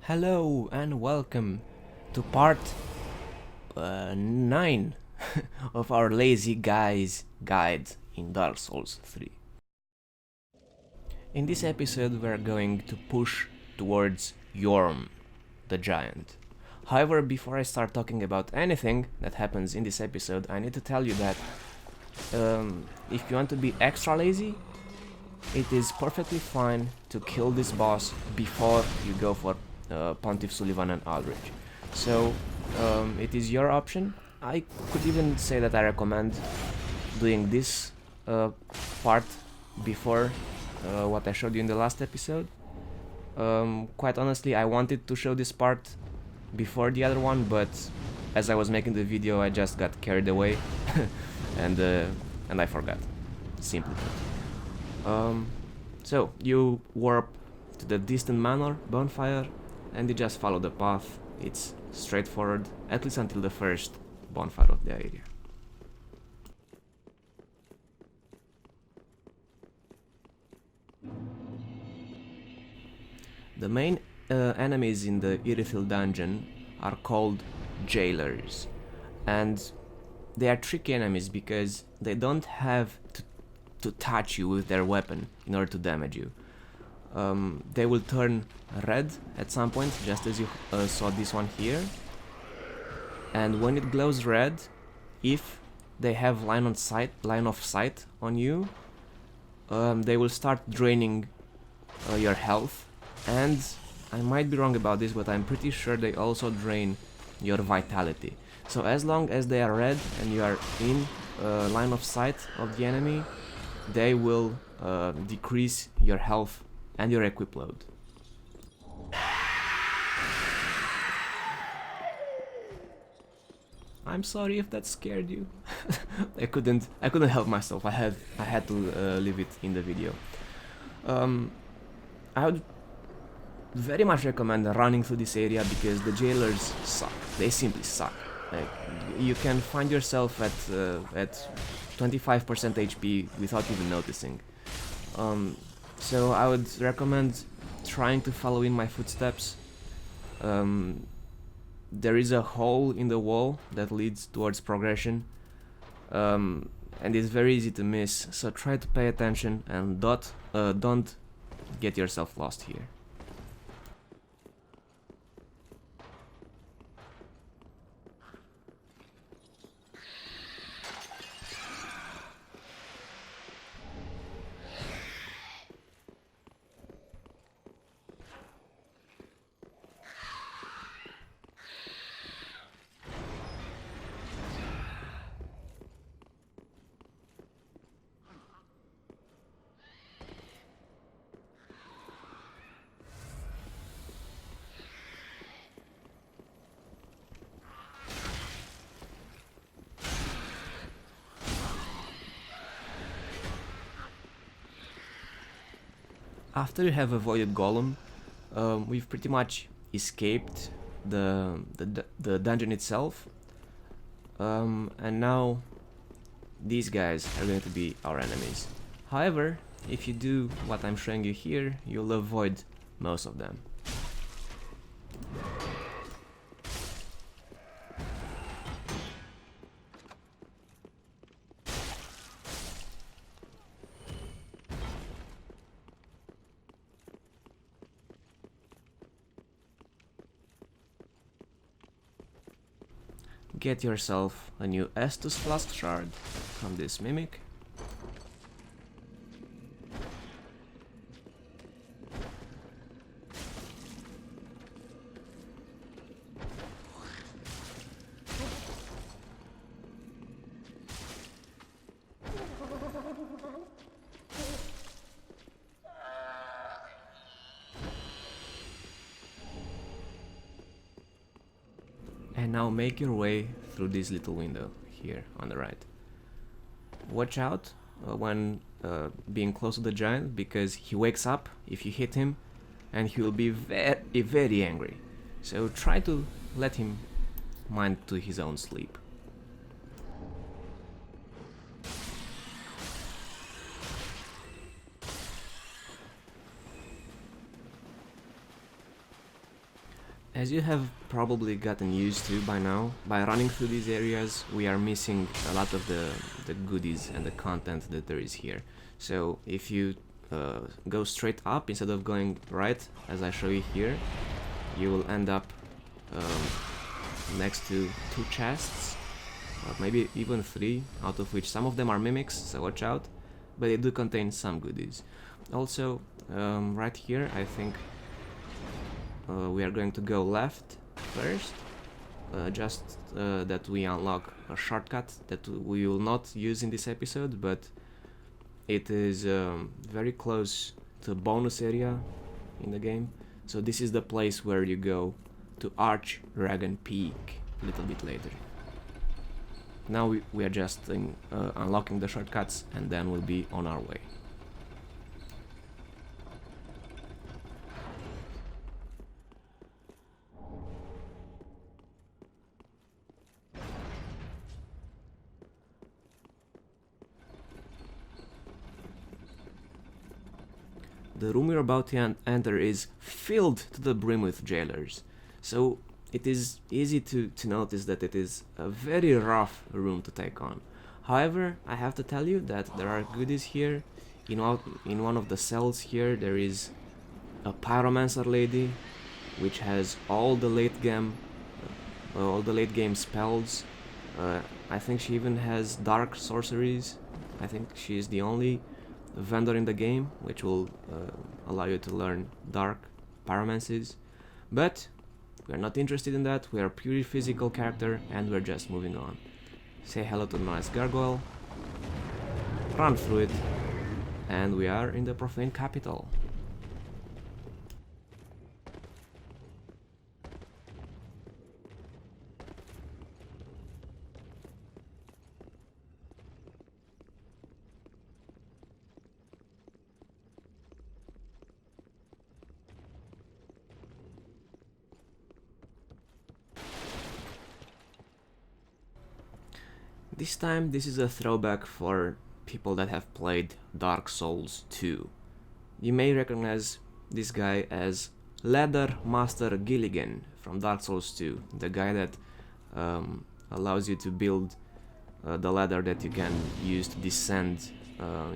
Hello and welcome to part 9 of our Lazy Guys guide in Dark Souls 3. In this episode we're going to push towards Yhorm the Giant. However, before I start talking about anything that happens in this episode, I need to tell you that if you want to be extra lazy, it is perfectly fine to kill this boss before you go for Pontiff Sullivan and Aldrich. So it is your option. I could even say that I recommend doing this part before what I showed you in the last episode. Quite honestly, I wanted to show this part before the other one, but as I was making the video I just got carried away and I forgot, simply put. So you warp to the distant manor bonfire and you just follow the path. It's straightforward, at least until the first bonfire of the area. The main enemies in the Irithyll Dungeon are called jailers, and they are tricky enemies because they don't have to touch you with their weapon in order to damage you. They will turn red at some point, just as you saw this one here, and when it glows red, if they have line of sight on you, they will start draining your health, and I might be wrong about this, but I'm pretty sure they also drain your vitality. So as long as they are red and you are in line of sight of the enemy, they will decrease your health and your equip load. I'm sorry if that scared you. I couldn't help myself. I had to leave it in the video. I would very much recommend running through this area because the jailers suck. They simply suck. Like, you can find yourself at 25% HP without even noticing. So I would recommend trying to follow in my footsteps. There is a hole in the wall that leads towards progression, and it's very easy to miss, so try to pay attention and don't get yourself lost here. After you have avoided Golem, we've pretty much escaped the dungeon itself, and now these guys are going to be our enemies. However, if you do what I'm showing you here, you'll avoid most of them. Get yourself a new Estus Flash Shard from this mimic. And now make your way through this little window here on the right. Watch out when being close to the giant, because he wakes up if you hit him and he will be very angry. So try to let him mind to his own sleep. As you have probably gotten used to by now, by running through these areas we are missing a lot of the goodies and the content that there is here. So if you go straight up instead of going right, as I show you here, you will end up next to 2 chests, maybe even 3, out of which some of them are mimics, so watch out, but they do contain some goodies. Also, right here I think we are going to go left first, just that we unlock a shortcut that we will not use in this episode, but it is very close to a bonus area in the game. So this is the place where you go to Arch Dragon Peak a little bit later. Now we are just unlocking the shortcuts and then we'll be on our way. The room we're about to enter is filled to the brim with jailers, so it is easy to notice that it is a very rough room to take on. However, I have to tell you that there are goodies here. In one of the cells here there is a pyromancer lady, which has all the late game spells. I think she even has dark sorceries. I think she is the only vendor in the game which will allow you to learn dark pyromancies, but we're not interested in that. We are a purely physical character and we're just moving on. Say hello to the nice gargoyle, run through it, and we are in the Profaned Capital. This time this is a throwback for people that have played Dark Souls 2. You may recognize this guy as Ladder Master Gilligan from Dark Souls 2, the guy that allows you to build the ladder that you can use to descend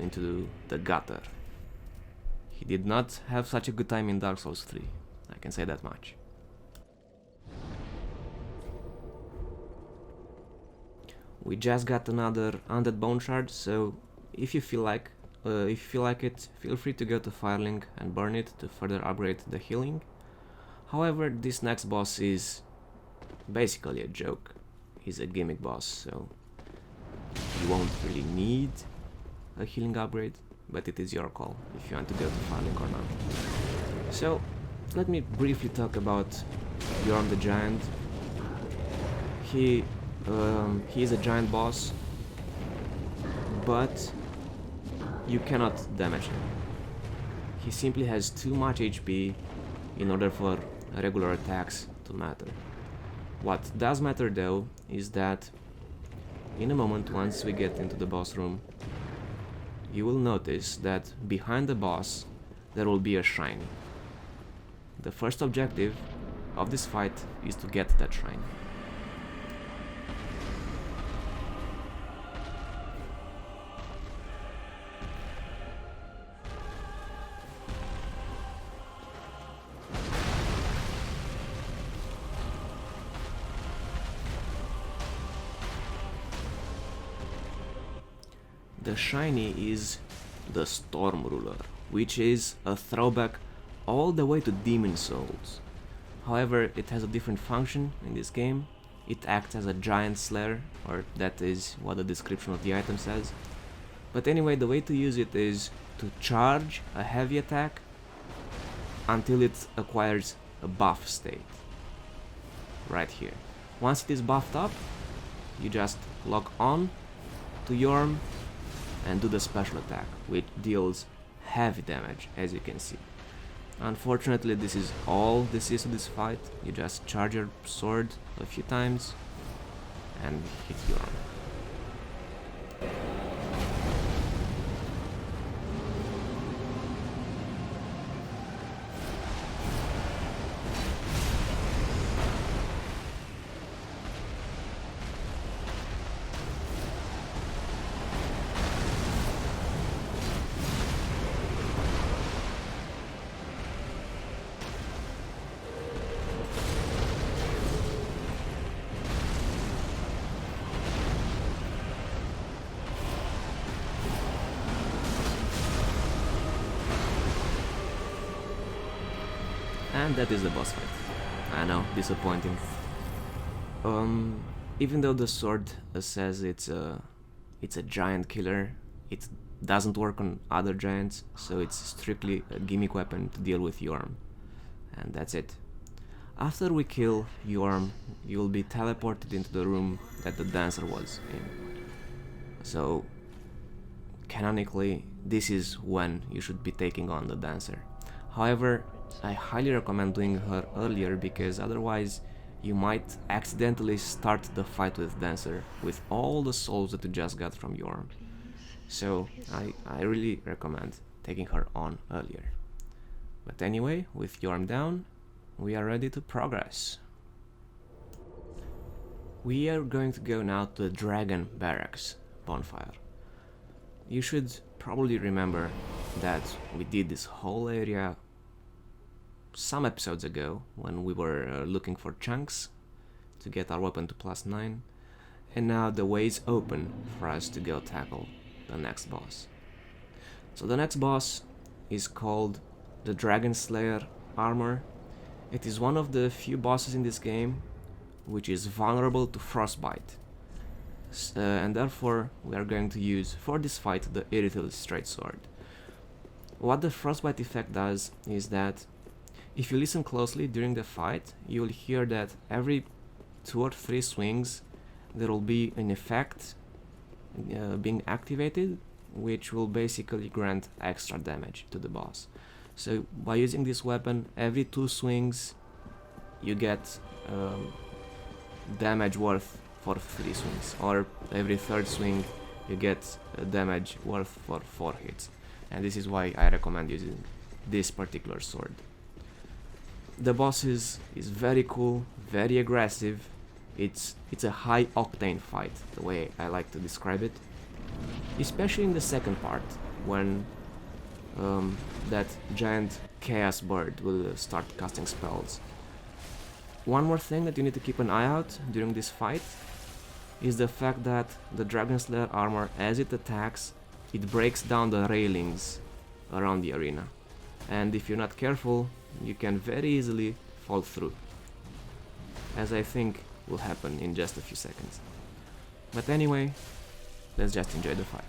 into the gutter. He did not have such a good time in Dark Souls 3, I can say that much. We just got another Undead Bone Shard, so if you feel like it, feel free to go to Firelink and burn it to further upgrade the healing. However, this next boss is basically a joke. He's a gimmick boss, so you won't really need a healing upgrade, but it is your call if you want to go to Firelink or not. So let me briefly talk about Yhorm the Giant. He is a giant boss, but you cannot damage him. He simply has too much HP in order for regular attacks to matter. What does matter though is that in a moment, once we get into the boss room, you will notice that behind the boss there will be a shrine. The first objective of this fight is to get that shrine. The shiny is the Storm Ruler, which is a throwback all the way to Demon Souls. However, it has a different function in this game. It acts as a giant slayer, or that is what the description of the item says. But anyway, the way to use it is to charge a heavy attack until it acquires a buff state. Right here. Once it is buffed up, you just lock on to Yhorm and do the special attack, which deals heavy damage, as you can see. Unfortunately, this is all this is to this fight. You just charge your sword a few times and hit Yhorm. And that is the boss fight. I know, disappointing. Even though the sword says it's a giant killer, it doesn't work on other giants, so it's strictly a gimmick weapon to deal with Yhorm. And that's it. After we kill Yhorm, you'll be teleported into the room that the dancer was in. So, canonically, this is when you should be taking on the dancer. However, I highly recommend doing her earlier, because otherwise you might accidentally start the fight with dancer with all the souls that you just got from Yhorm. So I really recommend taking her on earlier. But anyway, with Yhorm down, we are ready to progress. We are going to go now to the Dragon Barracks bonfire. You should probably remember that we did this whole area some episodes ago when we were looking for chunks to get our weapon to +9, and now the way is open for us to go tackle the next boss. So the next boss is called the Dragonslayer Armour. It is one of the few bosses in this game which is vulnerable to frostbite, and therefore we are going to use for this fight the Irithyll straight sword. What the frostbite effect does is that if you listen closely during the fight, you will hear that every 2 or 3 swings there will be an effect being activated, which will basically grant extra damage to the boss. So by using this weapon, every 2 swings you get damage worth for 3 swings, or every 3rd swing you get damage worth for 4 hits. And this is why I recommend using this particular sword. The boss is very cool, very aggressive. It's a high octane fight, the way I like to describe it. Especially in the second part, when that giant chaos bird will start casting spells. One more thing that you need to keep an eye out during this fight is the fact that the Dragonslayer Armour, as it attacks, it breaks down the railings around the arena. And if you're not careful, you can very easily fall through, as I think will happen in just a few seconds. But anyway, let's just enjoy the fight.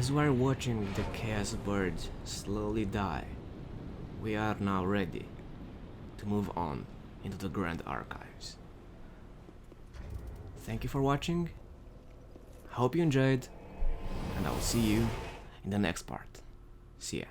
As we're watching the Chaos Bird slowly die, we are now ready to move on into the Grand Archives. Thank you for watching, hope you enjoyed, and I will see you in the next part. See ya.